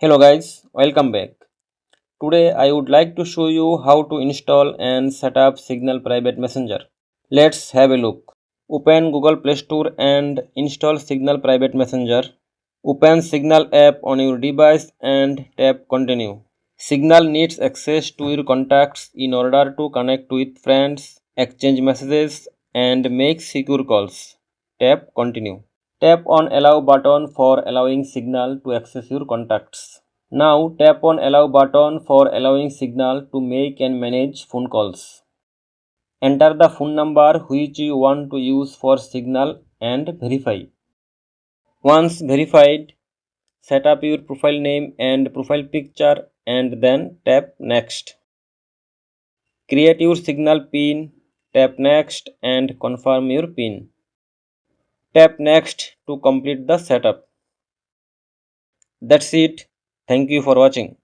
Hello guys, welcome back. Today I would like to show you how to install and set up Signal Private Messenger. Let's have a look. Open Google Play Store and install Signal Private Messenger. Open Signal app on your device and tap Continue. Signal needs access to your contacts in order to connect with friends, exchange messages and make secure calls. Tap Continue. Tap on Allow button for allowing Signal to access your contacts. Now tap on Allow button for allowing Signal to make and manage phone calls. Enter the phone number which you want to use for Signal and verify. Once verified, set up your profile name and profile picture and then tap Next. Create your Signal PIN, tap Next and confirm your PIN. Tap Next to complete the setup. That's it. Thank you for watching.